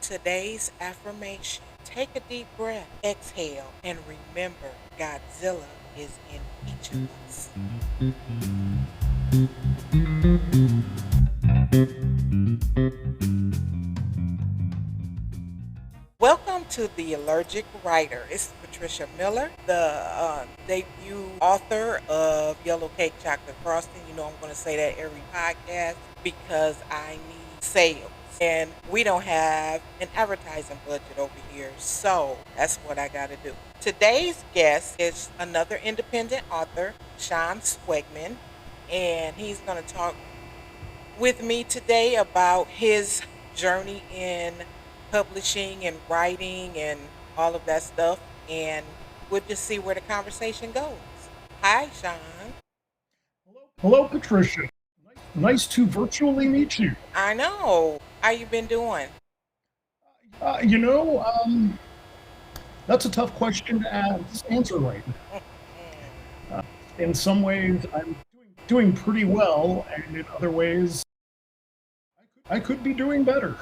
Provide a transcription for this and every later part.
Today's affirmation: take a deep breath, exhale, and remember Godzilla is in each of us. Welcome to The Allergic Writer. It's Patricia Miller, the debut author of Yellow Cake Chocolate Frosting. You know, I'm going to say that every podcast because I need sales. And we don't have an advertising budget over here. So that's what I got to do. Today's guest is another independent author, Shawn Swegman. And he's going to talk with me today about his journey in publishing and writing and all of that stuff. And we'll just see where the conversation goes. Hi, Shawn. Hello, Patricia. Nice to virtually meet you. I know. How you been doing? Uh, you know, um, that's a tough question to answer right now. In some ways, I'm doing pretty well, and in other ways, I could be doing better.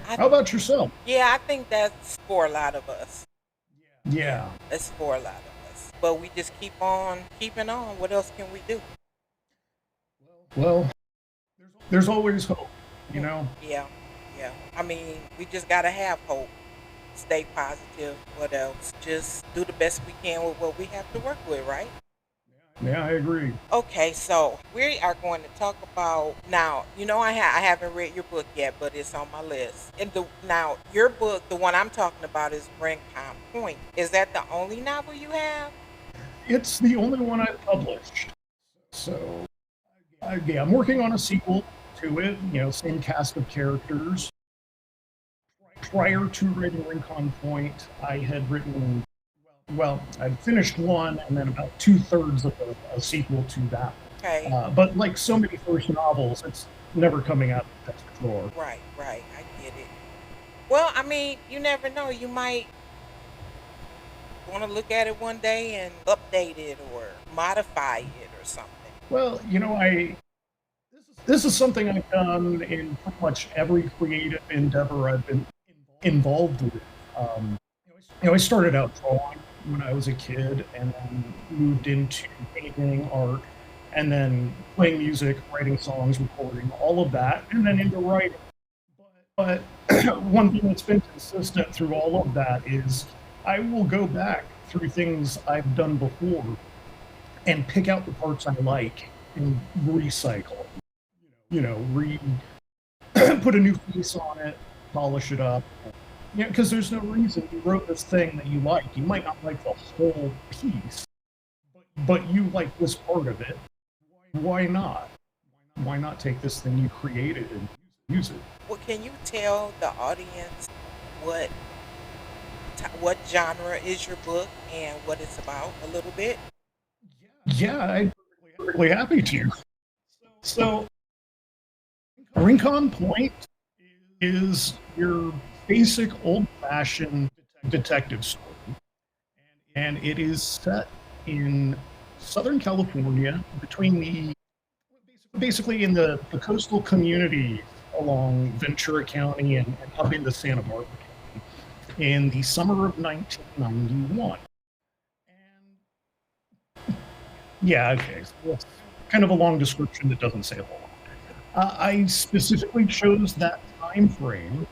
I, How about yourself? yeah, I think that's for a lot of us. Yeah. That's for a lot of us. But we just keep on keeping on. What else can we do? Well, there's always hope, you know? Yeah, yeah. I mean, we just gotta have hope. Stay positive. What else? Just do the best we can with what we have to work with, right? Yeah, I agree. Okay, so we are going to talk about now. You know, I haven't read your book yet, but it's on my list. And now your book, the one I'm talking about, is Rincon Point. Is that the only novel you have? It's the only one I've published. So, yeah, I'm working on a sequel to it, same cast of characters. Prior to writing Rincon Point, I had written, well, I'd finished one and then about two-thirds of a sequel to that. Okay, But like so many first novels, it's never coming out of the desk drawer. right, right. I get it. Well, I mean, you never know. You might want to look at it one day and update it or modify it or something. Well, this is something I've done in pretty much every creative endeavor I've been involved with. Um, I started out drawing when I was a kid, and then moved into painting, art, and then playing music, writing songs, recording, all of that, and then into writing. But one thing that's been consistent through all of that is I will go back through things I've done before and pick out the parts I like and recycle. Re put a new face on it, polish it up. Because there's no reason you wrote this thing that you like. You might not like the whole piece, but you like this part of it. Why not? Why not take this thing you created and use it? Well, can you tell the audience what what genre is your book and what it's about a little bit? Yeah, I'm really happy to. So, Rincon Point is your basic old-fashioned detective story, and it is set in Southern California, between basically in the coastal community along Ventura County and up into Santa Barbara County in the summer of 1991. And yeah, okay, so that's kind of a long description that doesn't say a whole lot. I specifically chose that time frame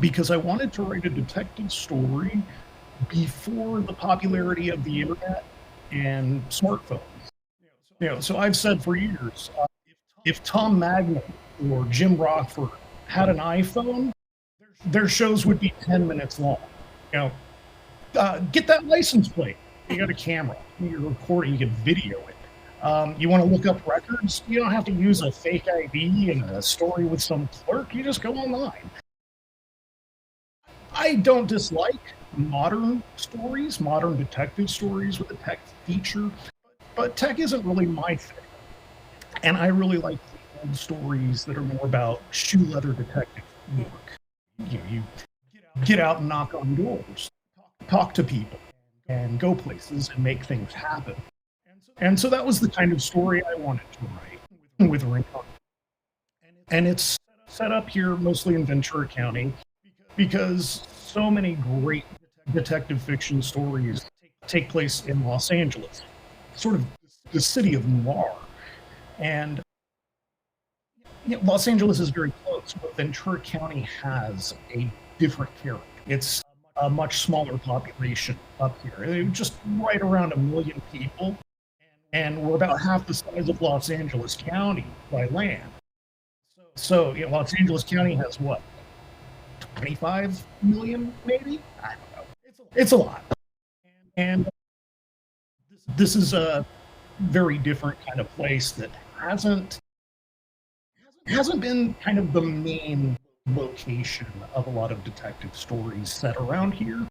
because I wanted to write a detective story before the popularity of the internet and smartphones. So I've said for years, if Tom Magnet or Jim Rockford had an iPhone, their shows would be 10 minutes long. You know, get that license plate. You got a camera, you're recording, you can video it. You want to look up records? You don't have to use a fake ID and a story with some clerk. You just go online. I don't dislike modern stories, modern detective stories with a tech feature, but tech isn't really my thing. And I really like the old stories that are more about shoe leather detective work. You get out and knock on doors, talk to people, and go places and make things happen. And so that was the kind of story I wanted to write with Rincon. And it's set up here mostly in Ventura County because so many great detective fiction stories take place in Los Angeles, sort of the city of noir. And Los Angeles is very close, but Ventura County has a different character. It's a much smaller population up here. They're just right around 1 million people, and we're about half the size of Los Angeles County by land. So, Los Angeles County has what, 25 million, maybe? I don't know. It's a lot. And this is a very different kind of place that hasn't been kind of the main location of a lot of detective stories set around here.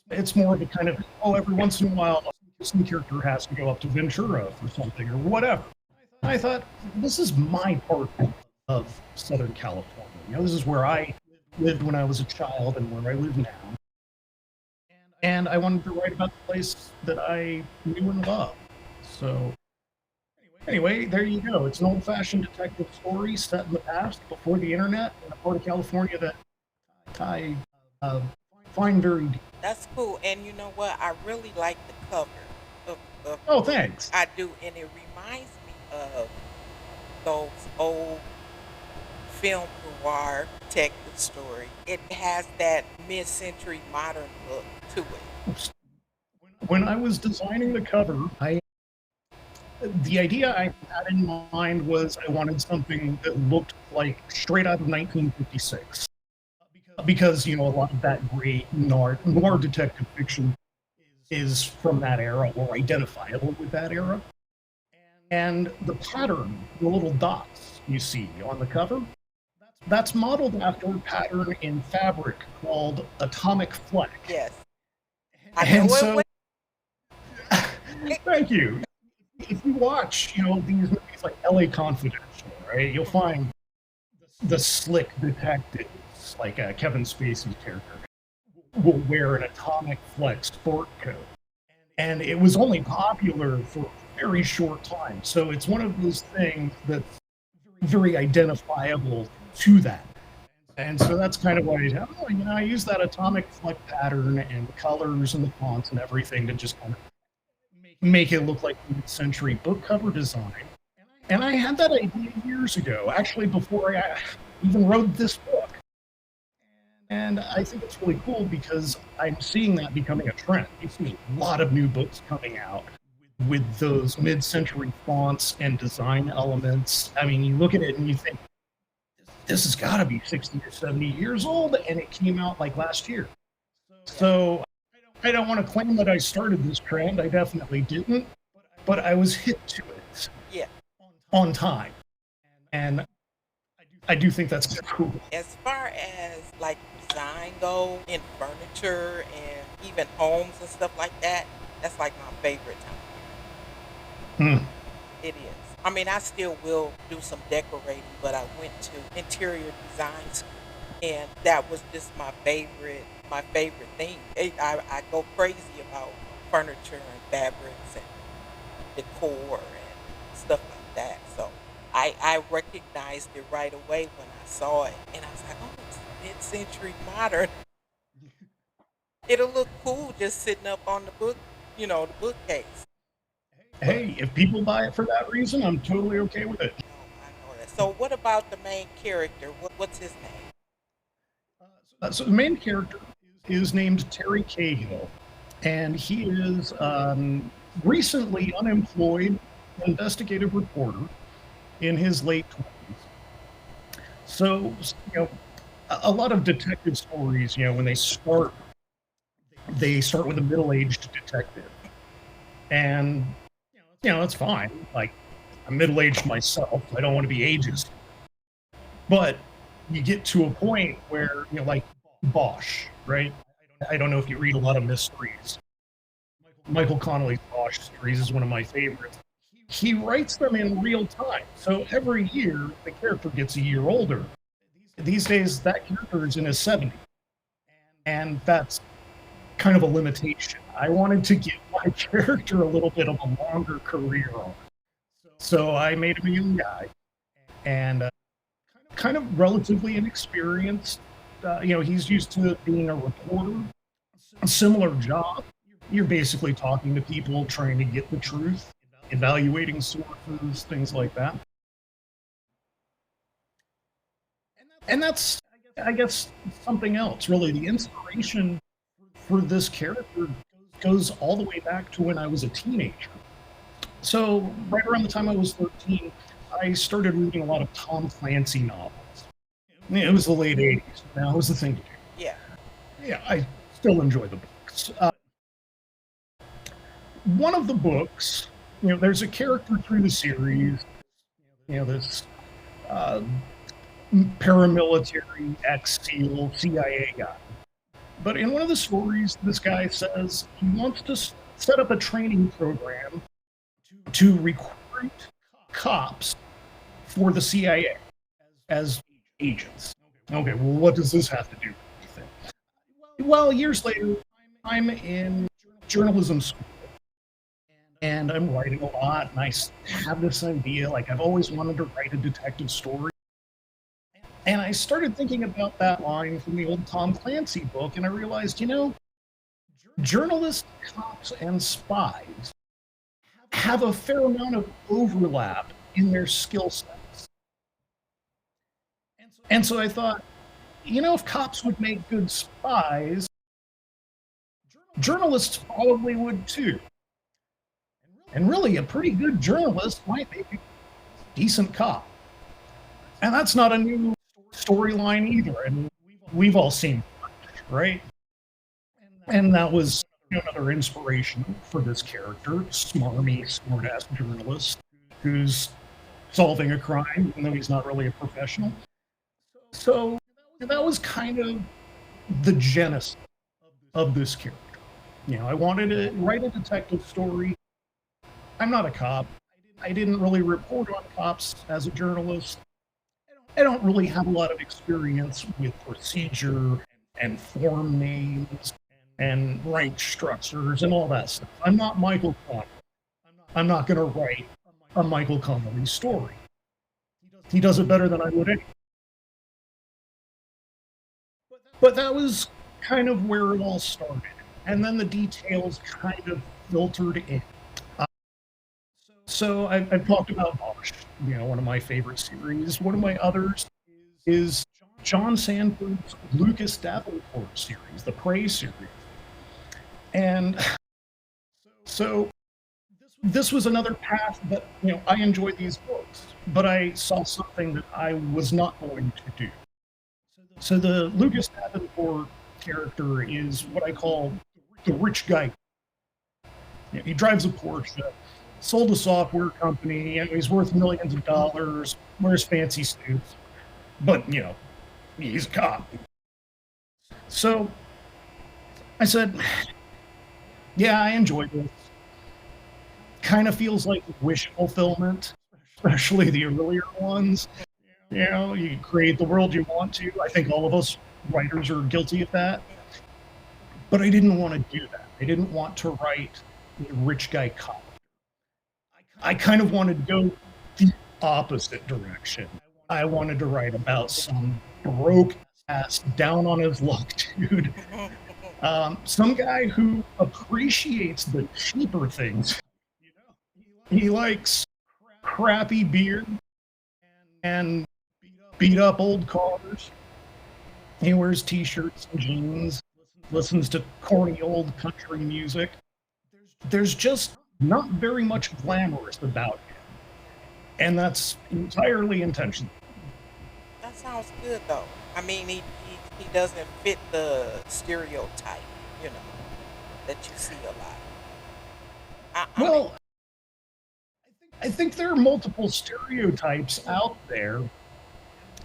It's more of a kind of, oh, every once in a while, some character has to go up to Ventura for something or whatever. I thought, this is my part of Southern California. This is where I lived when I was a child and where I live now. And I wanted to write about the place that I knew and loved. So, anyway, there you go. It's an old-fashioned detective story set in the past, before the internet, in a part of California that I find very deep. That's cool. And you know what? I really like the cover of Oh, thanks. I do, and it reminds me of those old film noir detective story. It has that mid-century modern look to it. When I was designing the cover, the idea I had in mind was I wanted something that looked like straight out of 1956. Because, a lot of that great noir detective fiction is from that era or identifiable with that era. And the pattern, the little dots you see on the cover, that's modeled after a pattern in fabric called atomic fleck. Yes. I And know so, it thank you. If you watch, these movies like LA Confidential, right, you'll find the slick detectives, like Kevin Spacey's character, will wear an atomic fleck sport coat. And it was only popular for a very short time. So it's one of those things that's very identifiable to that. And so that's kind of why I use that atomic fleck pattern and the colors and the fonts and everything to just kind of make it look like mid-century book cover design. And I had that idea years ago, actually before I even wrote this book. And I think it's really cool because I'm seeing that becoming a trend. You see a lot of new books coming out with those mid-century fonts and design elements. I mean, you look at it and you think, this has got to be 60 or 70 years old, and it came out like last year. So I don't want to claim that I started this trend. I definitely didn't, but I was hip to it. Yeah. On time. And I do think that's cool. As far as like design go in furniture and even homes and stuff like that, that's like my favorite time. Hmm. It is. I mean, I still will do some decorating, but I went to interior design school, and that was just my favorite thing. I go crazy about furniture and fabrics and decor and stuff like that. So I recognized it right away when I saw it, and I was like, oh, it's mid-century modern. It'll look cool just sitting up on the the bookcase. Hey, if people buy it for that reason, I'm totally okay with it. I know that. So what about the main character? What's his name? So the main character is named Terry Cahill, and he is recently unemployed investigative reporter in his late 20s. So, a lot of detective stories, when they start with a middle-aged detective. And, it's fine. Like, I'm middle-aged myself. I don't want to be ageist. But you get to a point where, like Bosch, right? I don't know if you read a lot of mysteries. Michael Connolly's Bosch series is one of my favorites. He writes them in real time. So every year, the character gets a year older. These days, that character is in his 70s. And that's kind of a limitation. I wanted to give my character a little bit of a longer career on. So I made him a young guy and kind of relatively inexperienced. He's used to being a reporter, a similar job. You're basically talking to people, trying to get the truth, evaluating sources, things like that. And that's, I guess, something else, really. The inspiration for this character goes all the way back to when I was a teenager. So, right around the time I was 13, I started reading a lot of Tom Clancy novels. It was the late 80s. Now, it was the thing to do. Yeah. Yeah, I still enjoy the books. One of the books, there's a character through the series, this uh, paramilitary, ex-SEAL, CIA guy. But in one of the stories, this guy says he wants to set up a training program to recruit cops for the CIA as agents. Okay, well, what does this have to do with anything? Well, years later, I'm in journalism school and I'm writing a lot, and I have this idea, like I've always wanted to write a detective story. And I started thinking about that line from the old Tom Clancy book, and I realized, journalists, cops, and spies have a fair amount of overlap in their skill sets. And so I thought, if cops would make good spies, journalists probably would too. And really, a pretty good journalist might make a decent cop. And that's not a new storyline either. And we've all seen Flash, right? And that was another inspiration for this character, smarmy, smart-ass journalist who's solving a crime, even though he's not really a professional. So that was kind of the genesis of this character. I wanted to write a detective story. I'm not a cop. I didn't really report on cops as a journalist. I don't really have a lot of experience with procedure and form names and rank structures and all that stuff. I'm not Michael Connelly. I'm not going to write a Michael Connelly story. He does it better than I would anyway. But that was kind of where it all started. And then the details kind of filtered in. So I've talked about Bosch, one of my favorite series. One of my others is John Sanford's Lucas Davenport series, the Prey series. And so this was another path that, I enjoy these books, but I saw something that I was not going to do. So the Lucas Davenport character is what I call the rich guy. He drives a Porsche, sold a software company, and he's worth millions of dollars, wears fancy suits, but, he's a cop. So I said, yeah, I enjoy this. Kind of feels like wish fulfillment, especially the earlier ones. You create the world you want to. I think all of us writers are guilty of that. But I didn't want to do that. I didn't want to write a rich guy cop. I kind of wanted to go the opposite direction. I wanted to write about some broke ass, down on his luck dude. Some guy who appreciates the cheaper things. He likes crappy beer and beat up old cars. He wears t-shirts and jeans, listens to corny old country music. There's just not very much glamorous about him. And that's entirely intentional. That sounds good though. I mean, he doesn't fit the stereotype, you know, that you see a lot. Well, I think there are multiple stereotypes out there,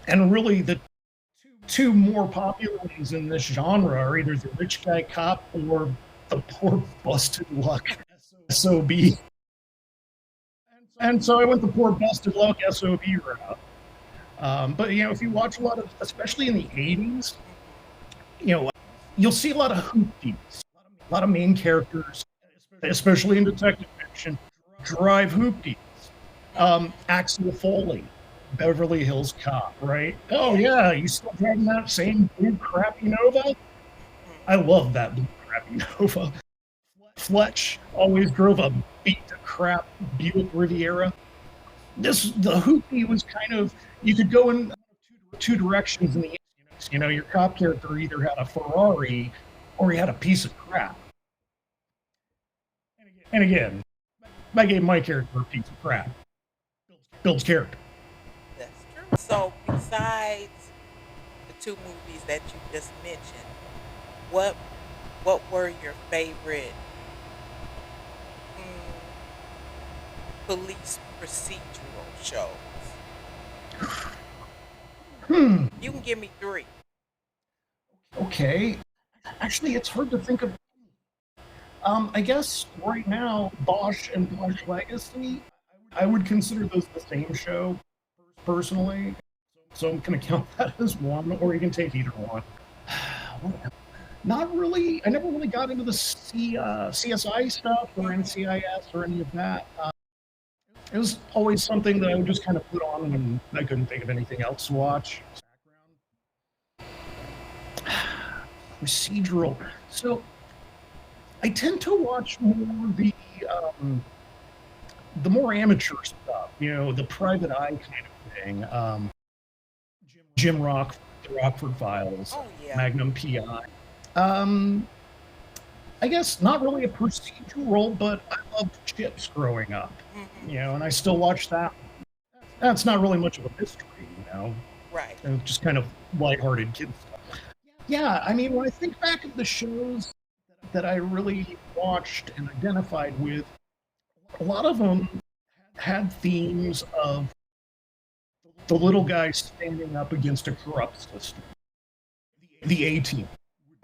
and really the two more popular ones in this genre are either the rich guy cop or the poor busted luck SOB. And so I went the poor busted luck SOB route. But if you watch a lot of, especially in the 80s, you'll see a lot of hoopties, a lot of main characters, especially in detective fiction, drive hoopties. Axel Foley, Beverly Hills Cop, right? Oh Yeah. yeah, you still driving that same blue crappy Nova? I Mhm. love that blue crappy Nova. Fletch always drove a beat to crap Buick Riviera. The Hoopty was kind of, you could go in two directions in the 80s. You know, your cop character either had a Ferrari or he had a piece of crap. And again, I gave my character a piece of crap. Builds character. That's true. So besides the two movies that you just mentioned, what what were your favorite mm, police procedural shows? Hmm. You can give me three. Okay. Actually, it's hard to think of. I guess right now, Bosch and Bosch Legacy, I would consider those the same show personally. So I'm going to count that as one, or you can take either one. Not really. I never really got into the CSI stuff or Mhm. NCIS or any of that. It was always something that I would just kind of put on when I couldn't think of anything else to watch. Procedural. So I tend to watch more um, the more amateur stuff, you know, the private eye kind of thing. Jim Rock, the Rockford Files, Oh yeah. Magnum PI. Um, I guess not really a procedural, but I loved Chips growing up, Hmm. you know, and I still watch that. That's not really much of a mystery, you know, Right. just kind of lighthearted kid stuff. Yeah, I mean, when I think back of the shows that I really watched and identified with, a lot of them had themes of the little guy standing up against a corrupt system. The A Team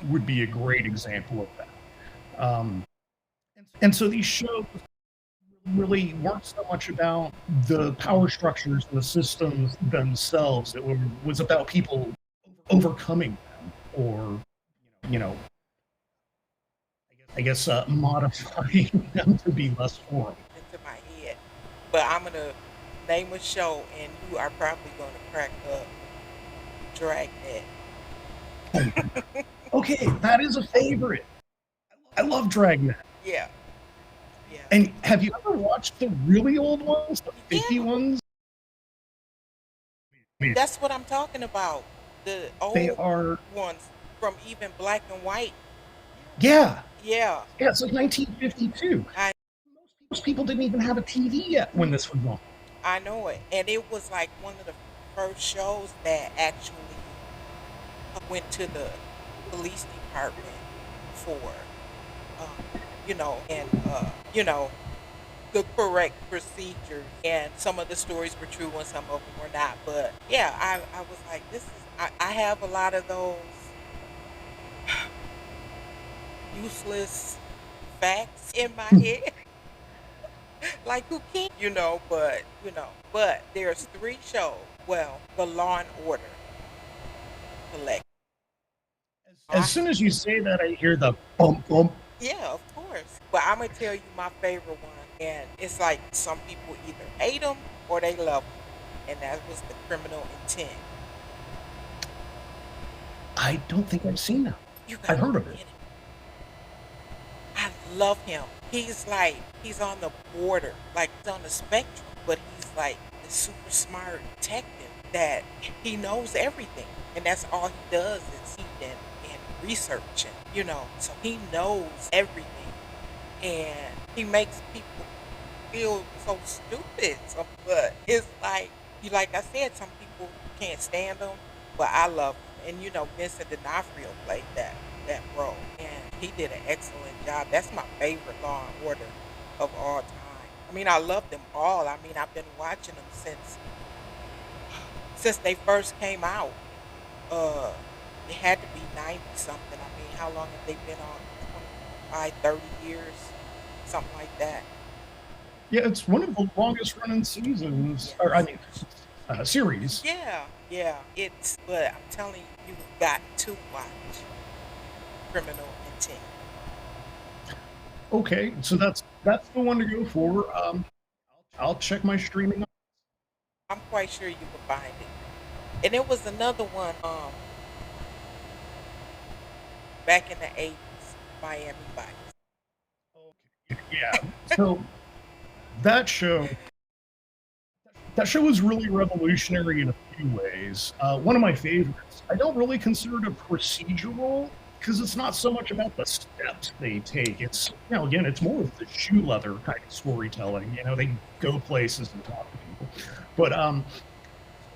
would be a great example of that. And so these shows really weren't so much about the power structures and the systems themselves. Was about people overcoming them, or you know, I guess modifying them to be less horrible. Into my head. But I'm gonna name a show, and you are probably gonna crack up. Dragnet. Okay, that is a favorite. I love Dragnet. Yeah. Yeah. And have you ever watched the really old ones, the fakey Yeah. ones? That's what I'm talking about. The They old are, ones from even black and white. yeah, Yeah. yeah. It's like 1952. I Most people didn't even have a TV yet when this was on. I know it. And it was like one of the first shows that actually went to the police department for and the correct procedures, and some of the stories were true and some of them were not, but yeah, I was like, this is I have a lot of those useless facts in my head. Like, who can but there's three shows. Well, the Law and Order collect. As I soon as you say that, I hear the bump bump. Yeah, of course. But I'm gonna tell you my favorite one, and it's like some people either hate them or they love them, and that was the Criminal Intent. I don't think I've seen that. You I've gotta heard of it. get it. I love him. He's like he's on the border, like he's on the spectrum, but he's like the super smart detective that he knows everything, and that's all he does is and research, so he knows everything, and he makes people feel so stupid. So, but it's like I said, some people can't stand him, but I love him. And Vincent D'Onofrio played that role, and he did an excellent job. That's my favorite Law and Order of all time. I mean, I love them all. I mean, I've been watching them since they first came out. Uh, it had to be 90 something. I mean, how long have they been on? 25, 30 years, something like that. Yeah, it's one of the longest running seasons, or I Yes. mean, series. Yeah, yeah. But I'm telling you, you've got to watch Criminal Intent. Okay, so that's the one to go for. I'll check my streaming. I'm quite sure you can find it. And there was another one back in the 80s, Miami Vice. Yeah. So that show that show was really revolutionary in a few ways. One of my favorites. I don't really consider it a procedural because it's not so much about the steps they take. It's again, it's more of the shoe leather kind of storytelling. They go places and talk to people. But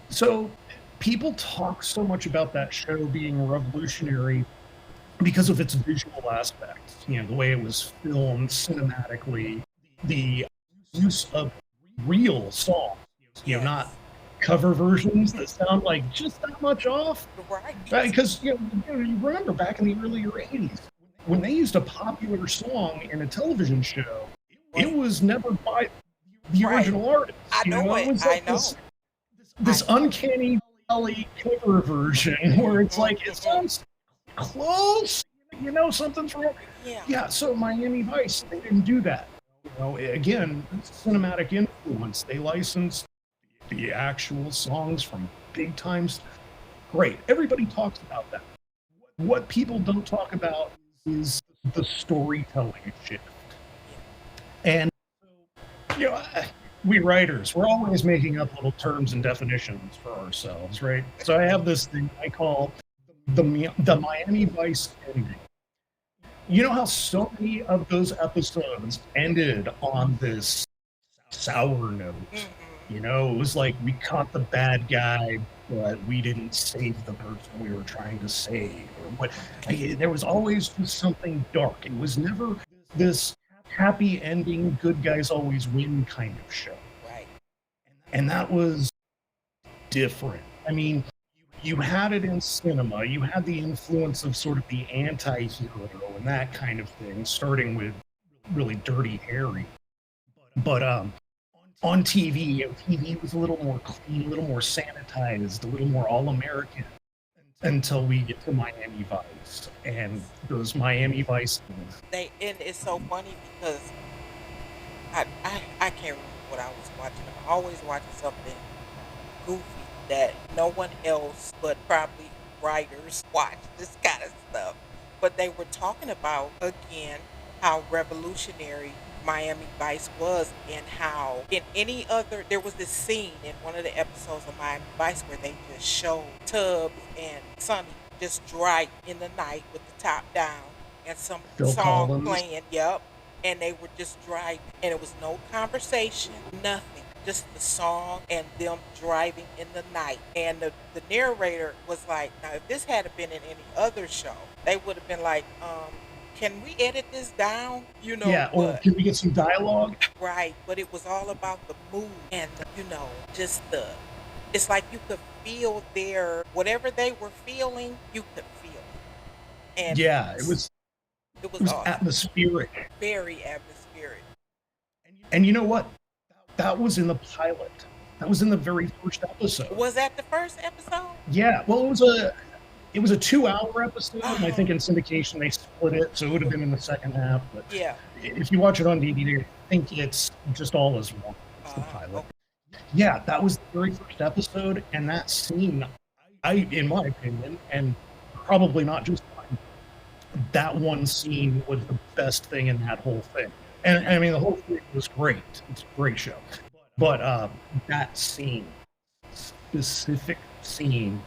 so people talk so much about that show being revolutionary because of its visual aspects. The way it was filmed cinematically, the use of real songs, not Yes. cover versions that sound like just that much off. Right. Because you remember back in the earlier '80s when they used a popular song in a television show, Was it was never by the right. original artist. I know It it. was I like know. I this know. uncanny valley cover version where it's like it Mm-hmm. sounds close. Something's wrong. Yeah. Yeah, so Miami Vice, they didn't do that. Again, cinematic influence. They licensed the actual songs from big times. Great. Everybody talks about that. What people don't talk about is the storytelling shift. Yeah. And you know, we writers, we're always making up little terms and definitions for ourselves, right? So I have this thing I call the Miami Vice ending. You know how so many of those episodes ended on this sour note? Mm-hmm. It was like we caught the bad guy, but we didn't save the person we were trying to save. Or what? There was always just something dark. It was never this happy ending, good guys always win kind of show. Right. And that was different. I mean, you had it in cinema. You had the influence of sort of the anti-hero and that kind of thing, starting with really Dirty Harry. But on TV, TV was a little more clean, a little more sanitized, a little more all-American until we get to Miami Vice and those Miami Vice things. And it's so funny because I can't remember what I was watching. I'm always watching something goofy that no one else but probably writers watch this kind of stuff. But they were talking about again how revolutionary Miami Vice was, and how in any other there was this scene in one of the episodes of Miami Vice where they just showed Tubbs and Sonny just driving in the night with the top down and some Phil song Collins. playing, yep, and they were just driving and it was no conversation, nothing, just the song and them driving in the night. And the narrator was like, now if this had been in any other show, they would have been like, can we edit this down? Yeah, or But can we get some dialogue? right, but it was all about the mood and just the. It's like you could feel their whatever they were feeling, you could feel it, and Yeah, it it was was awesome, atmospheric. very atmospheric. And you know what? That was in the pilot. That was in the very first episode. Was that the first episode? Yeah, well, it was a 2-hour episode, and I Uh-huh. think in syndication they split it, so it would have been in the second half. But Yeah. if you watch it on DVD, I think it's just all as one. It's the pilot. Okay. Yeah, that was the very first episode, and that scene, in my opinion, and probably not just mine, that one scene was the best thing in that whole thing. And I mean, the whole thing was great. It's a great show. But that scene, specific scene,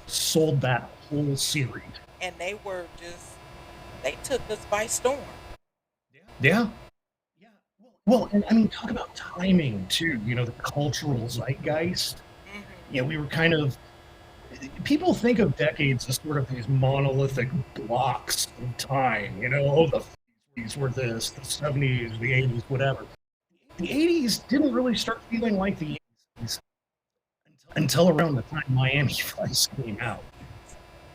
sold that whole series. And they took us by storm. Yeah. Well, and I mean, talk about timing too. The cultural zeitgeist. Hmm. We were kind of people think of decades as sort of these monolithic blocks of time. The 50s were this, the 70s, the 80s, whatever. The 80s didn't really start feeling like the 80s until around the time Miami Vice came out.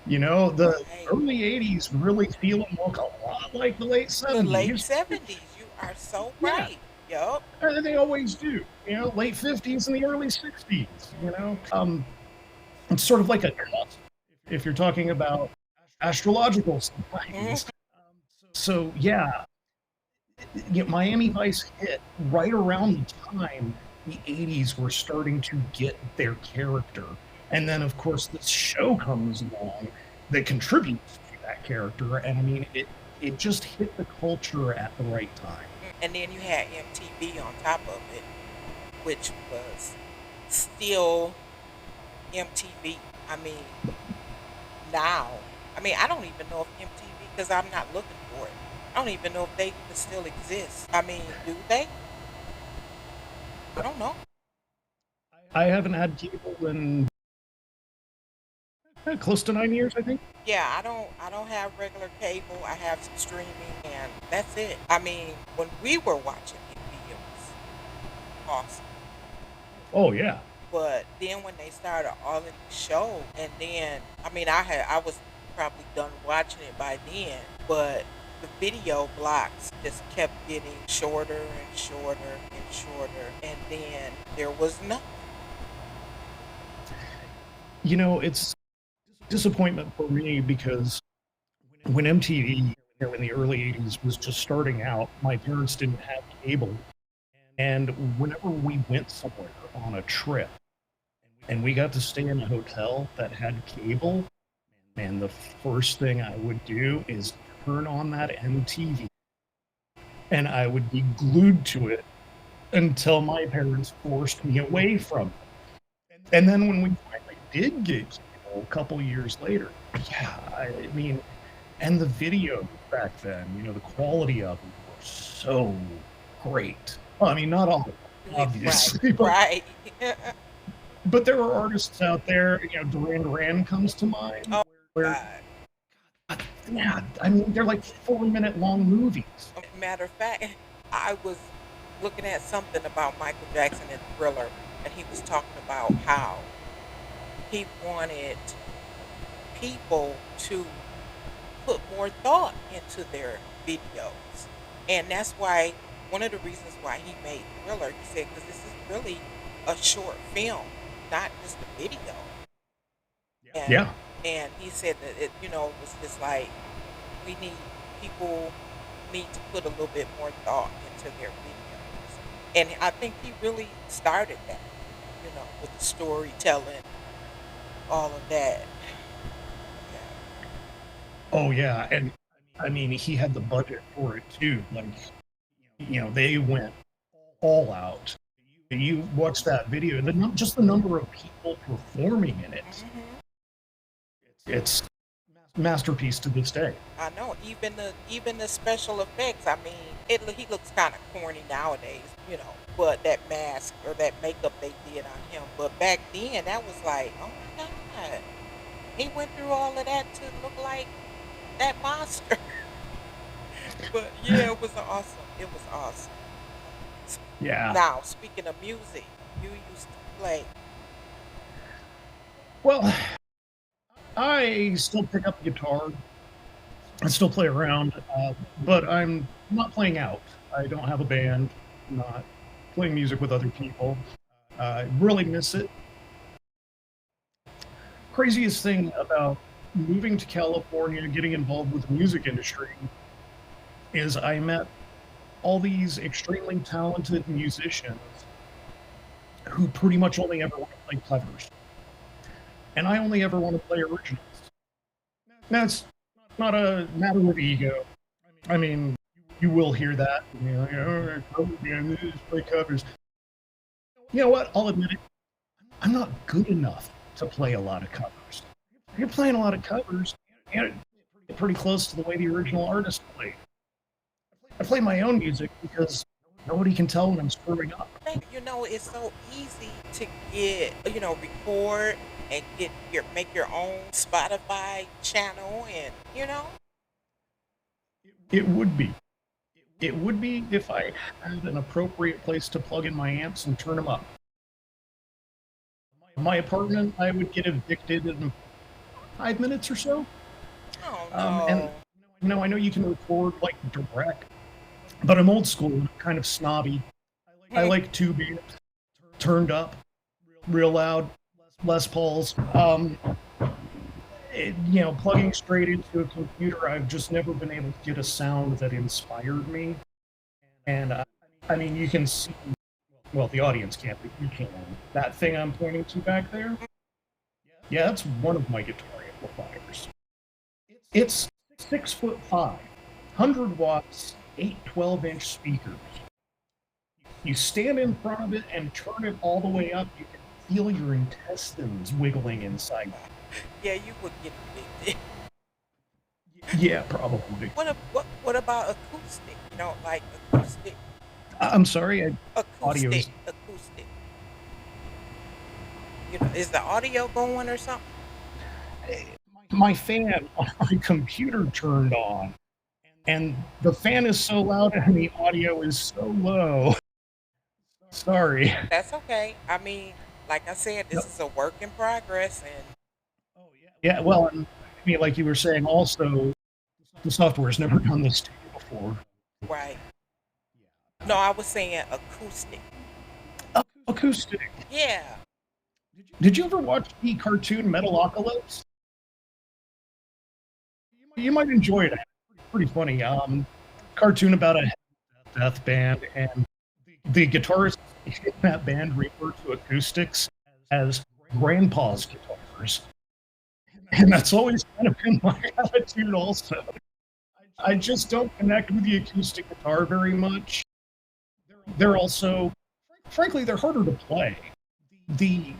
The Right. early 80s really feeling look a lot like the late The late 70s. 70s. You are so Yeah, right. Yup. they always do. Late 50s and the early 60s. It's sort of like a cusp if you're talking about astrological signs. Hmm. So yeah, Miami Vice hit right around the time the 80s were starting to get their character. And then, of course, this show comes along that contributes to that character. And I mean, it just hit the culture at the right time. And then you had MTV on top of it, which was still MTV. I mean, now, I mean, I don't even know if MTV, because I'm not looking for it. I don't even know if they even still exist. I mean, do they? I don't know. I haven't had cable in close to 9 years, I think. Yeah, I don't have regular cable. I have some streaming and that's it. I mean, when we were watching TV, it was awesome. Oh, yeah. But then when they started all of these shows, and then I mean, I was probably done watching it by then, but the video blocks just kept getting shorter and shorter and shorter, and then there was nothing. It's disappointment for me because when MTV in the early 80s was just starting out, my parents didn't have cable. And whenever we went somewhere on a trip and we got to stay in a hotel that had cable, and the first thing I would do is turn on that MTV and I would be glued to it until my parents forced me away from it. And then when we finally did get cable a couple years later, yeah, I mean, and the video back then, the quality of them were so great. Well, I mean, not all of them, Right, obviously, but right. there are artists out there. Duran Duran comes to mind, Oh where God. yeah, I mean, they're like 4-minute long movies. Matter of fact, I was looking at something about Michael Jackson and Thriller, and he was talking about how he wanted people to put more thought into their videos. And that's why one of the reasons why he made Thriller, he said, because this is really a short film, not just a video. And Yeah. and he said that it was just like we need people need to put a little bit more thought into their videos. And I think he really started that, with the storytelling, all of that. Yeah. Oh yeah, and I mean, he had the budget for it too. Like, they went all out. You watch that video, just the number of people performing in it, Hmm. it's masterpiece to this day. I know, even the special effects. I mean, he looks kind of corny nowadays, but that mask or that makeup they did on him. But back then, that was like, oh my God, he went through all of that to look like that monster. But yeah, it was awesome. It was awesome. Yeah. Now, speaking of music, you used to play. Well, I still pick up the guitar. I still play around, but I'm not playing out. I don't have a band. I'm not playing music with other people. I really miss it. Craziest thing about moving to California, getting involved with the music industry, is I met all these extremely talented musicians who pretty much only ever want to play covers. And I only ever want to play originals. Now, it's not a matter of ego. I mean, you will hear that. Like, oh, cover band, they just play covers. You know what? I'll admit it. I'm not good enough to play a lot of covers. If you're playing a lot of covers, you're pretty close to the way the original artist played. I play my own music because nobody can tell when I'm screwing up. It's so easy to get, record and make your own Spotify channel, and It would be. It would be if I had an appropriate place to plug in my amps and turn them up. My apartment, I would get evicted in 5 minutes or so. oh And no. I know you can record like direct, but I'm old school and kind of snobby. I like tubing turned up, real loud, Les Pauls. Plugging straight into a computer, I've just never been able to get a sound that inspired me. And I mean, you can see Well, the audience can't, but you can. That thing I'm pointing to back there? Yeah, that's one of my guitar amplifiers. It's 6'5", 100 watts, eight 12-inch speakers. You stand in front of it and turn it all the way up, you can feel your intestines wiggling inside. Yeah, you would get addicted. Yeah, probably. What about acoustic? You know, like acoustic, I'm sorry, acoustic, audio's. acoustic. You know, is the audio going or something? My fan on my computer turned on, and the fan is so loud and the audio is so low. Sorry. That's okay. I mean, like I said, No, this is a work in progress, and yeah, well, and, I mean, like you were saying, also, the software's never done this to you before. right. No, I was saying acoustic. Acoustic. Yeah. Did you ever watch the cartoon Metalocalypse? You might enjoy it. It's pretty funny. Cartoon about a death band, and the guitarists in that band refer to acoustics as grandpa's guitars. And that's always kind of been my attitude also. I just don't connect with the acoustic guitar very much. They're also, frankly, they're harder to play. The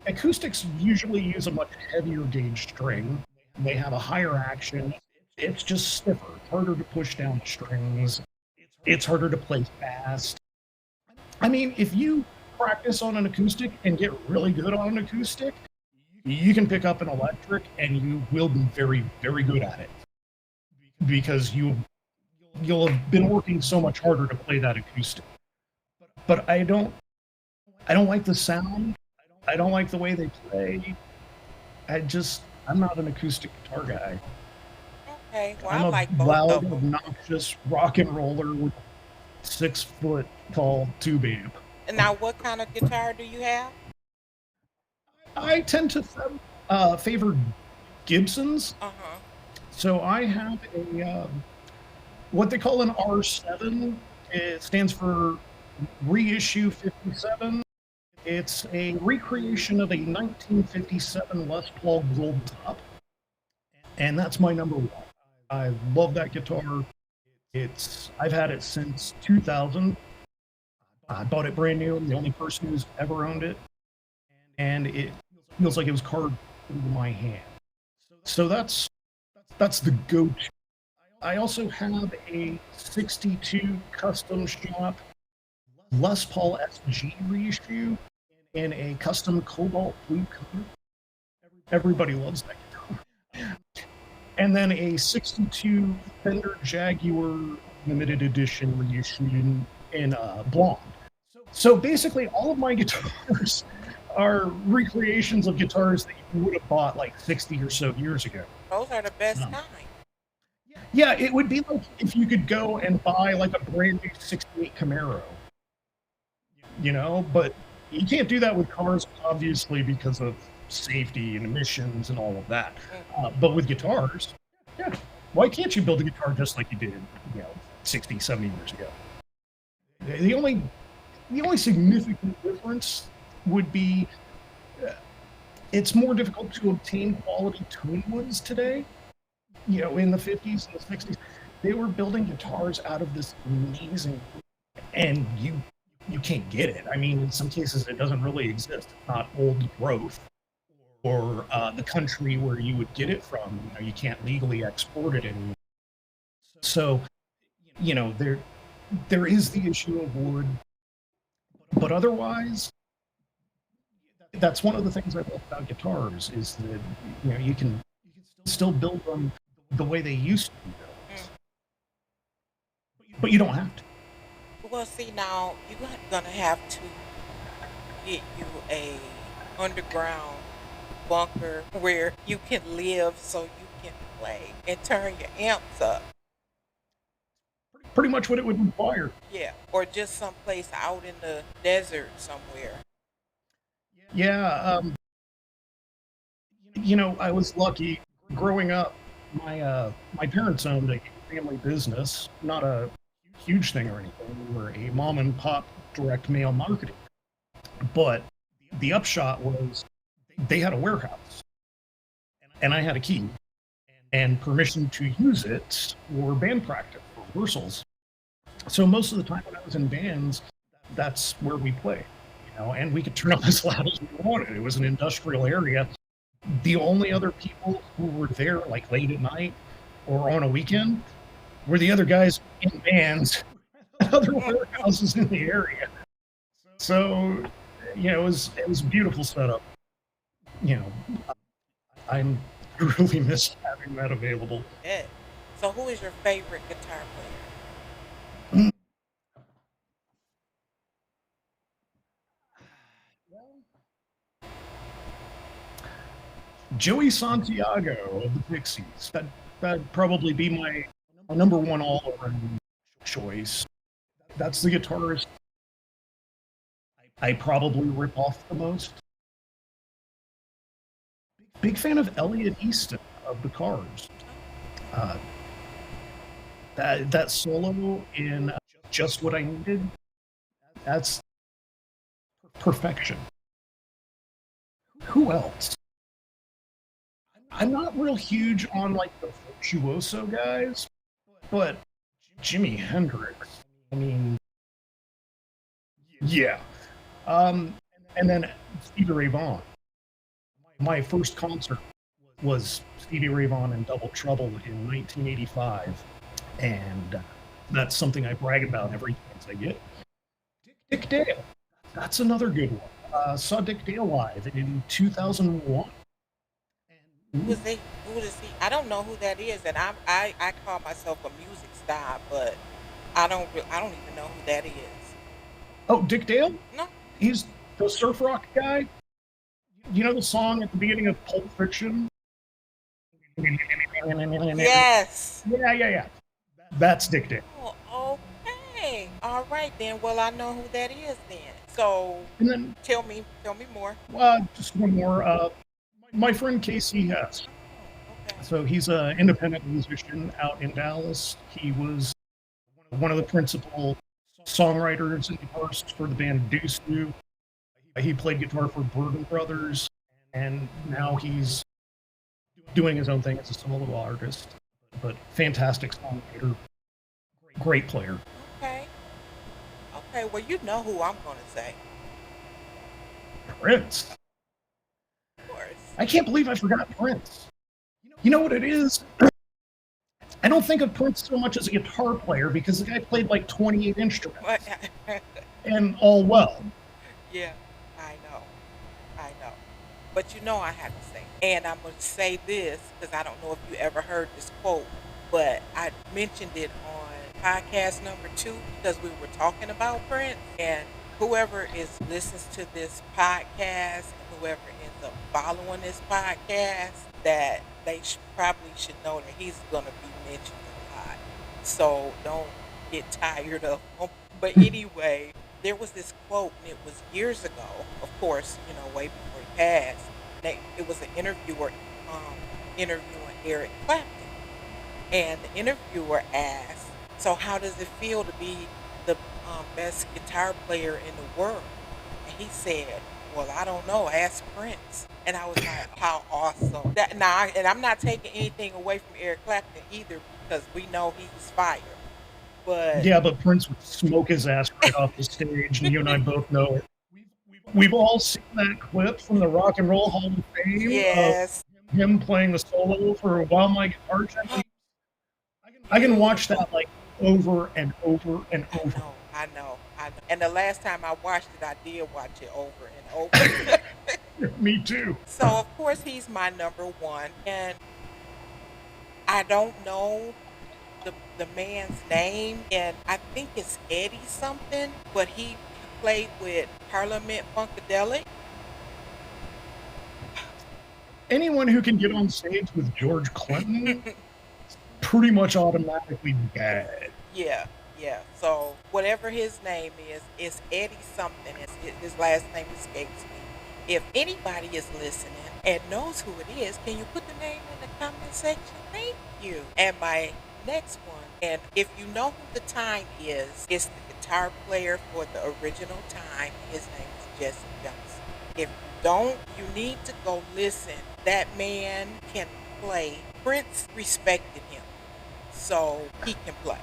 acoustics usually use a much heavier gauge string. They have a higher action. It's just stiffer, harder to push down the strings. It's harder to play fast. I mean, if you practice on an acoustic and get really good on an acoustic, you can pick up an electric and you will be very, very good at it because you'll have been working so much harder to play that acoustic. But I don't like the sound. I don't like the way they play. I'm not an acoustic guitar guy. Okay. Well, I'm I a like both loud, of them. obnoxious rock and roller with 6 foot tall tube amp. And now, what kind of guitar do you have? I tend to favor Gibsons. Uh huh. So I have a what they call an R7. It stands for Reissue 57. It's a recreation of a 1957 Les Paul Gold Top, and that's my number one. I love that guitar. I've had it since 2000. I bought it brand new. I'm the only person who's ever owned it, and it feels like it was carved into my hand. So that's the go-to. I also have a 62 custom shop Les Paul SG reissue in a custom cobalt blue color. Everybody loves that guitar. And then a 62 Fender Jaguar limited edition reissue in blonde. So basically, all of my guitars are recreations of guitars that you would have bought like 60 or so years ago. Those are the best Um, kind. yeah, it would be like if you could go and buy like a brand new 68 Camaro, but you can't do that with cars, obviously, because of safety and emissions and all of that. But with guitars, yeah, why can't you build a guitar just like you did, 60, 70 years ago? The only the only significant difference would be it's more difficult to obtain quality tone woods today. In the 50s and the 60s, they were building guitars out of this amazing, and you can't get it. I mean, in some cases, it doesn't really exist. It's not old growth or the country where you would get it from. You can't legally export it anymore. So, there is the issue of wood, but otherwise, that's one of the things I love about guitars is that you can still build them the way they used to be built, but you don't have to. Well, see, now you're gonna have to get you a underground bunker where you can live, so you can play and turn your amps up. Pretty much what it would require. Yeah, or just someplace out in the desert somewhere. Yeah, I was lucky growing up. My parents owned a family business, not a huge thing or anything. We were a mom and pop direct mail marketing. But the upshot was they had a warehouse, and I had a key and permission to use it for band practice, for rehearsals. So most of the time when I was in bands, that's where we played, and we could turn up as loud as we wanted. It was an industrial area. The only other people who were there like late at night or on a weekend were the other guys in bands at other warehouses in the area. So, it was a beautiful setup. You know, I'm I really miss having that available. Yeah. So who is your favorite guitar Joey Santiago of the Pixies. That'd probably be my number one all around choice. That's the guitarist I probably rip off the most. Big fan of Elliot Easton of the Cars. Uh, that solo in Just What I Needed, that's perfection. Who else? I'm not real huge on like the virtuoso guys, but Jimi Hendrix. I mean, yeah. Um, and then Stevie Ray Vaughan. My first concert was Stevie Ray Vaughan in Double Trouble in 1985, and that's something I brag about every chance I get. Dick Dale, that's another good one. Saw Dick Dale live in 2001. Who is he? Who is he? I don't know who that is, and I call myself a music star, but I don't even know who that is. Oh, Dick Dale? No. He's the surf rock guy. You know the song at the beginning of Pulp Fiction? Yes. Yeah. That's Dick Dale. Oh, okay. All right then. Well, I know who that is then. So And then tell me more. just one more. My friend Casey Hess. Oh, okay. So he's an independent musician out in Dallas. He was one of the principal songwriters and guitarists for the band Deuce New. He played guitar for Burton Brothers, and now he's doing his own thing as a solo artist. But fantastic songwriter, great player. Okay. Okay. Well, you know who I'm gonna say. Prince. Of course. I can't believe I forgot Prince. You know what it is? I don't think of Prince so much as a guitar player because the guy played like 28 What? instruments and all well. Yeah. I know. I know. But you know I have to say, and I'm gonna say this because I don't know if you ever heard this quote, but I mentioned it on podcast number 2 because we were talking about Prince, and whoever is listens to this podcast and whoever ends up following this podcast, that they probably should know that he's gonna be mentioned a lot. So don't get tired of him. But anyway, there was this quote, and it was years ago, of course, way before he passed. It was an interviewer um, interviewing Eric Clapton, and the interviewer asked, "So, how does it feel to be the best guitar player in the world?" And he said, "Well, I don't know. Ask Prince." And I was like, "How awesome!" That now, and I'm not taking anything away from Eric Clapton either because we know he's fire. But Yeah, but Prince would smoke his ass right off the stage, and you and I both know it. We've all seen that clip from the Rock and Roll Hall of Fame of yes, him playing the solo for While My Guitar Gently. I can watch beautiful. that like over and over and I over. know, I know, I know. And the last time I watched it, I did watch it over and over. Me too. So of course he's my number one, and I don't know the man's name, and I think it's Eddie something, but he played with Parliament Funkadelic. Anyone who can get on stage with George Clinton, pretty much automatically bad. Yeah, yeah. So whatever his name is, it's Eddie something. His last name escapes me. If anybody is listening and knows who it is, can you put the name in the comment section? Thank you. And my next one, and if you know who the Time is, it's the guitar player for the original Time. His name is Jesse Johnson. If you don't, you need to go listen. That man can play. Prince respected him, so he can play.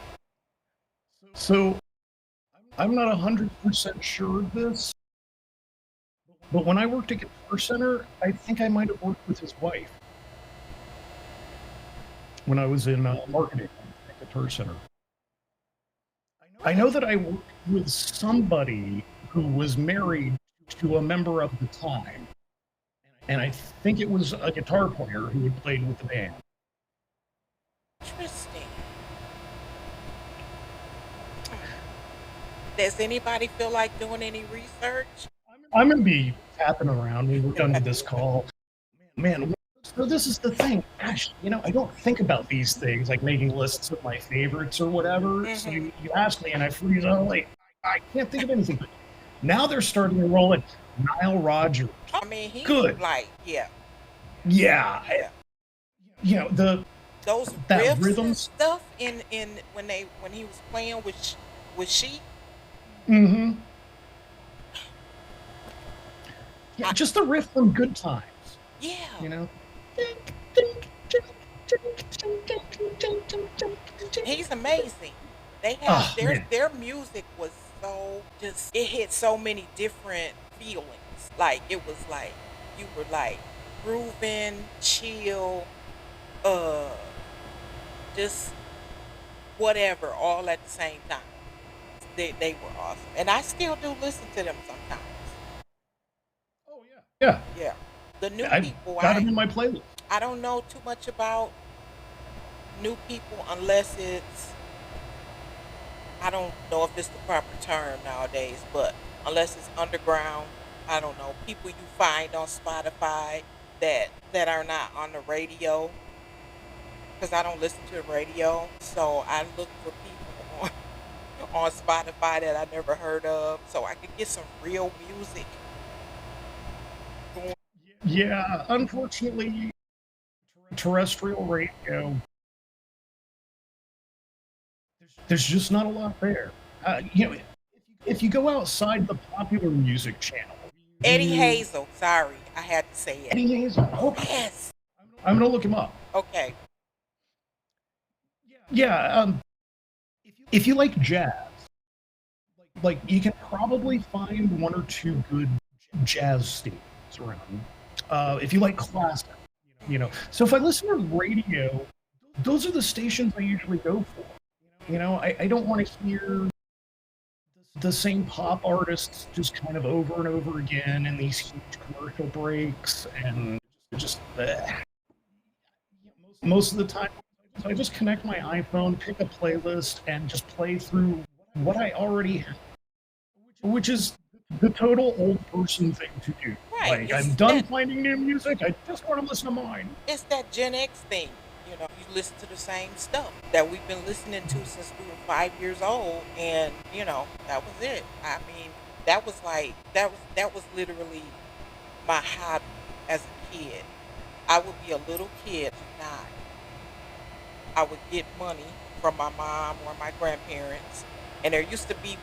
So I'm not 100% sure of this, but when I worked at Guitar Center, I think I might have worked with his wife when I was in marketing at Guitar Center. I know that I worked with somebody who was married to a member of the time, and I think it was a guitar player who had played with the band. Interesting. Does anybody feel like doing any research? I'm going to be tapping around when we're done with this call. Man, so this is the thing. Gosh, I don't think about these things like making lists of my favorites or whatever. So you ask me and I freeze out. Like, I can't think of anything. But now they're starting to roll it. Nile Rodgers. I mean, he Good. Like, yeah. Yeah. Those that riffs rhythm and stuff in when he was playing with she. Mm-hmm. Yeah, just the riff from Good Times. Yeah. He's amazing. They have their music was so just, it hit so many different feelings. Like it was like you were like grooving, chill, just whatever, all at the same time. They were awesome, and I still do listen to them sometimes. Oh yeah. Yeah. The new I've people, got them in my playlist. I don't know too much about new people unless it's, I don't know if it's the proper term nowadays, but unless it's underground, I don't know, people you find on Spotify that are not on the radio, because I don't listen to the radio, so I look for people on Spotify that I never heard of, so I could get some real music. Yeah, unfortunately, terrestrial radio, there's just not a lot there. If you go outside the popular music channel, Eddie Hazel, sorry, I had to say it. Eddie Hazel. Oh yes. I'm gonna look him up. Okay. Yeah. If you like jazz, like you can probably find one or two good jazz stations around. If you like classic, So if I listen to radio, those are the stations I usually go for. I don't want to hear the same pop artists just kind of over and over again in these huge commercial breaks, and just most of the time I just connect my iPhone, pick a playlist, and just play through what I already have, which is the total old person thing to do. Right. Like, I'm done finding new music, I just want to listen to mine. It's that Gen X thing. You listen to the same stuff that we've been listening to since we were 5 years old, and that was it. I mean, that was literally my hobby as a kid. I would be a little kid, not. I would get money from my mom or my grandparents, and there used to be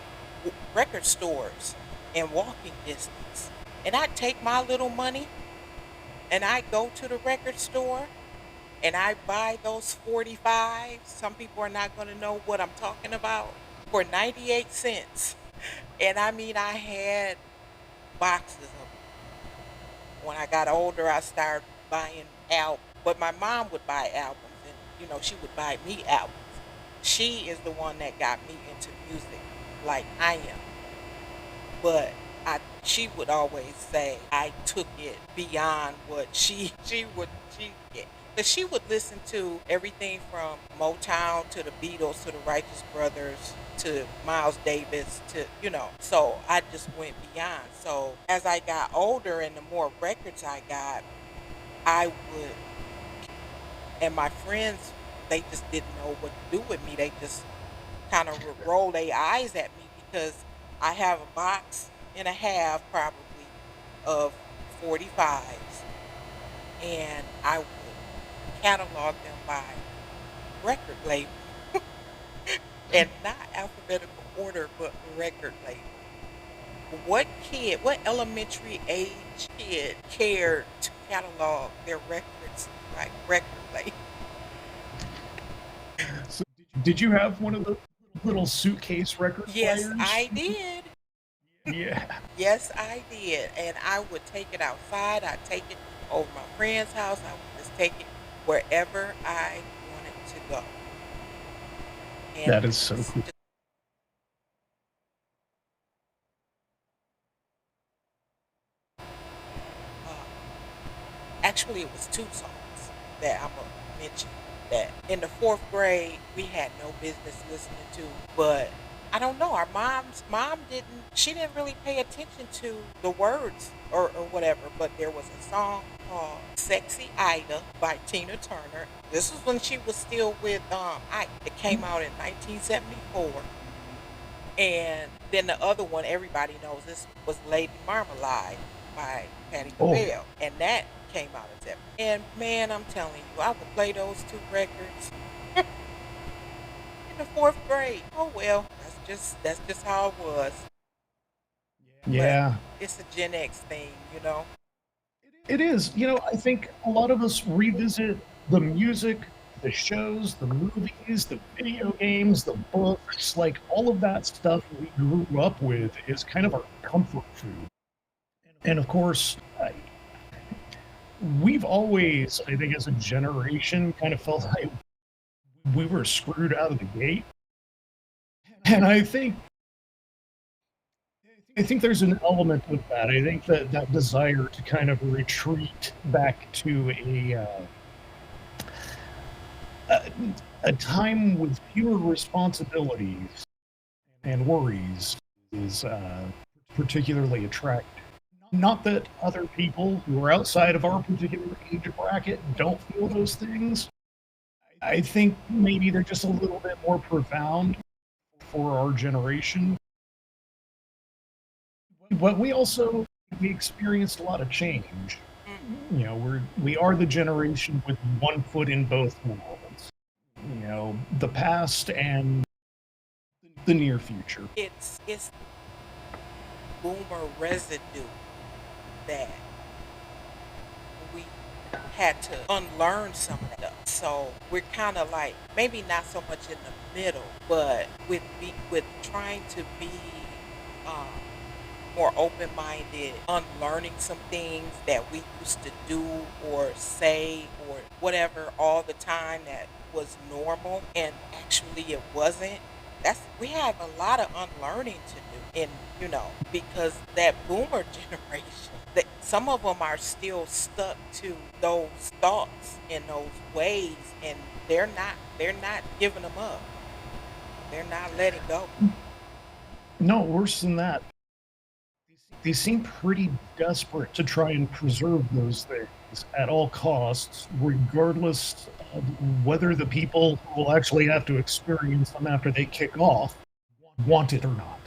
record stores in walking distance, and I'd take my little money and I'd go to the record store and I buy those 45. Some people are not going to know what I'm talking about, for 98 cents. And I mean, I had boxes of them. When I got older, I started buying albums, but my mom would buy albums, and she would buy me albums. She is the one that got me into music like I am. But she would always say I took it beyond what but she would listen to everything from Motown to the Beatles to the Righteous Brothers to Miles Davis to, so I just went beyond. So as I got older and the more records I got, I would, and my friends, they just didn't know what to do with me. They just kind of roll their eyes at me because I have a box and a half probably of 45s, and I would catalog them by record label and not alphabetical order, but record label. what elementary age kid cared to catalog their records like record label? So, did you have one of the little suitcase record Yes, players? I did. Yeah, Yes, I did. And I would take it outside. I'd take it over my friend's house. I would just take it wherever I wanted to go. And that is so just, cool. just actually, it was two songs that I'm going to mention that in the fourth grade we had no business listening to, but I don't know. Our mom she didn't really pay attention to the words or whatever, but there was a song called Sexy Ida by Tina Turner. This was when she was still with Ike. It came out in 1974. And then the other one everybody knows, this was Lady Marmalade by Patti Oh, LaBelle. And that came out of that. And man, I'm telling you, I would play those two records in the fourth grade. Oh well, that's just how it was. But yeah, it's a Gen X thing, you know. it is. I think a lot of us revisit the music, the shows, the movies, the video games, the books, like all of that stuff we grew up with is kind of our comfort food. And of course, we've always, I think, as a generation, kind of felt like we were screwed out of the gate. And I think there's an element of that. I think that that desire to kind of retreat back to a, a time with fewer responsibilities and worries is particularly attractive. Not that other people who are outside of our particular age bracket don't feel those things. I think maybe they're just a little bit more profound for our generation. But we experienced a lot of change. Mm. We are the generation with one foot in both worlds. The past and the near future. It's boomer residue that we had to unlearn some of that stuff. So we're kind of like maybe not so much in the middle, but with trying to be um, more open minded, unlearning some things that we used to do or say or whatever all the time that was normal and actually it wasn't. We have a lot of unlearning to do, and because that boomer generation, that some of them are still stuck to those thoughts and those ways, and they're not giving them up. They're not letting go. No, worse than that. They seem pretty desperate to try and preserve those things at all costs, regardless of whether the people who will actually have to experience them after they kick off want it or not.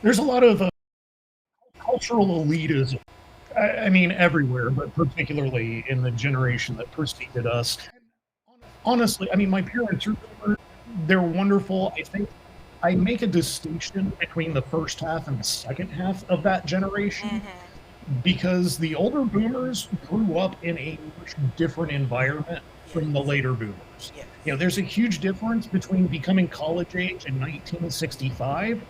There's a lot of cultural elitism. I mean, everywhere, but particularly in the generation that preceded us. Honestly, I mean, my parents they're wonderful. I think I make a distinction between the first half and the second half of that generation Hmm. because the older boomers grew up in a much different environment from the Yes. later boomers. Yes. There's a huge difference between becoming college age in 1965,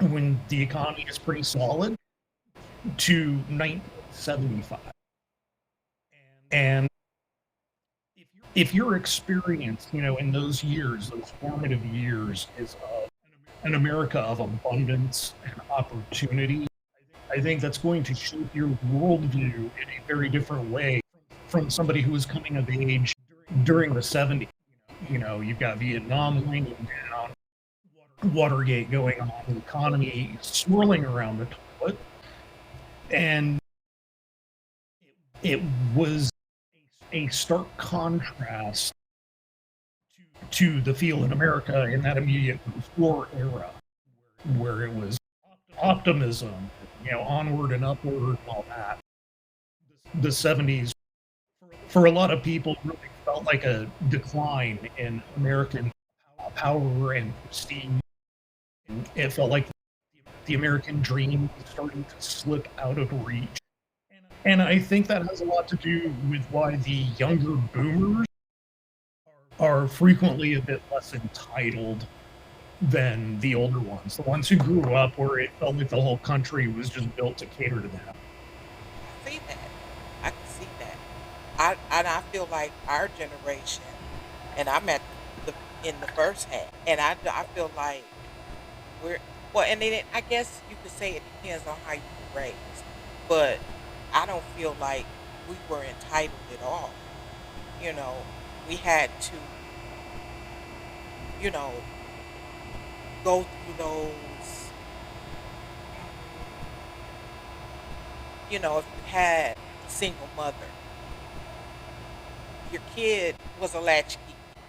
Mm. when the economy is pretty solid, to 1975. And if your experience, in those years, those formative years, is an America of abundance and opportunity, I think that's going to shape your worldview in a very different way from somebody who was coming of age during the 70s. You've got Vietnam winding down, Watergate going on, the economy swirling around the toilet. And it was a stark contrast to the feel in America in that immediate war era, where it was optimism, onward and upward and all that. The 70s, for a lot of people, really felt like a decline in American power and prestige. It felt like the American dream was starting to slip out of reach. And I think that has a lot to do with why the younger boomers are frequently a bit less entitled than the older ones, the ones who grew up where it felt like the whole country was just built to cater to them. I see that. I can see that. I feel like our generation, and I'm at in the first half, and I feel like we're well, and then I guess you could say it depends on how you were raised, but I don't feel like we were entitled at all. You know, we had to, you know, go through those. If you had a single mother, your kid was a latchkey.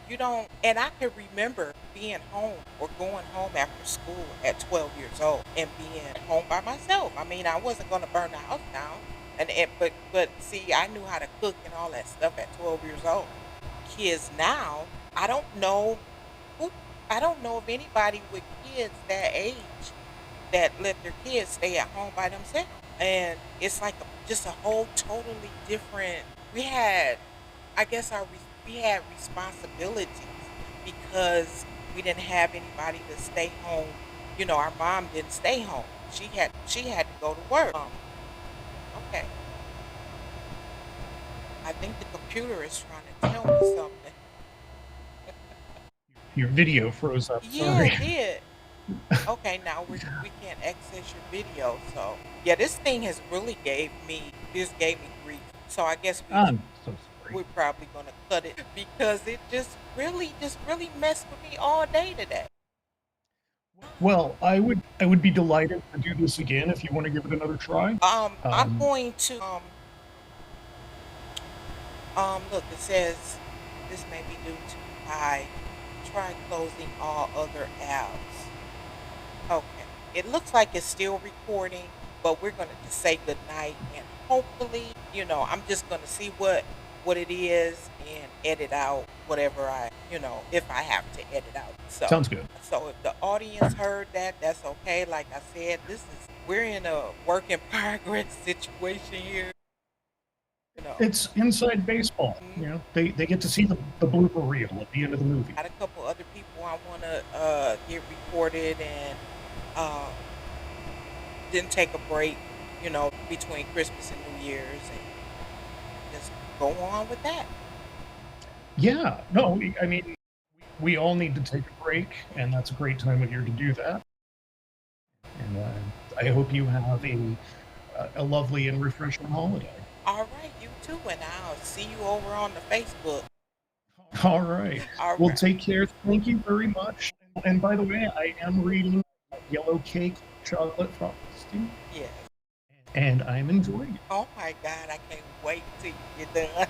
You don't, and I can remember being home or going home after school at 12 years old and being home by myself. I mean, I wasn't going to burn the house down, but see, I knew how to cook and all that stuff at 12 years old. Kids now, I don't know who, I don't know of anybody with kids that age that let their kids stay at home by themselves. And it's like just a whole totally different. We had, I guess, we had responsibilities because we didn't have anybody to stay home. Our mom didn't stay home. She had to go to work. Okay, I think the computer is trying to tell me something. Your video froze up. Yeah, Sorry. it did. Okay, now we can't access your video. So yeah, this thing has really gave me grief. So I guess I'm so sorry. we're probably gonna cut it because it just really messed with me all day today. Well, I would be delighted to do this again if you want to give it another try. I'm Um, going to look. It says this may be due to I try closing all other apps. Okay. It looks like it's still recording, but we're gonna just say good night and hopefully, I'm just gonna see what it is and edit out whatever if I have to edit out. So Sounds good. so if the audience heard that, that's okay. Like I said, we're in a work in progress situation here. You know. It's inside baseball. Mhm. They get to see the blooper reel at the end of the movie. Got a couple other people I wanna get recorded and uh didn't take a break, between Christmas and New Year's and just go on with that. Yeah, no, I mean, we all need to take a break, and that's a great time of year to do that. And I hope you have a lovely and refreshing holiday. All right, you too, and I'll see you over on the Facebook. All right. All Well, right. take care. Thank you very much. And by the way, I am reading Yellow Cake Chocolate Frosting, Yes. and I'm enjoying it. Oh my God, I can't wait till you get done.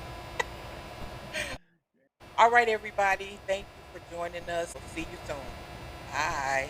All right, everybody. Thank you for joining us. We'll see you soon. Bye.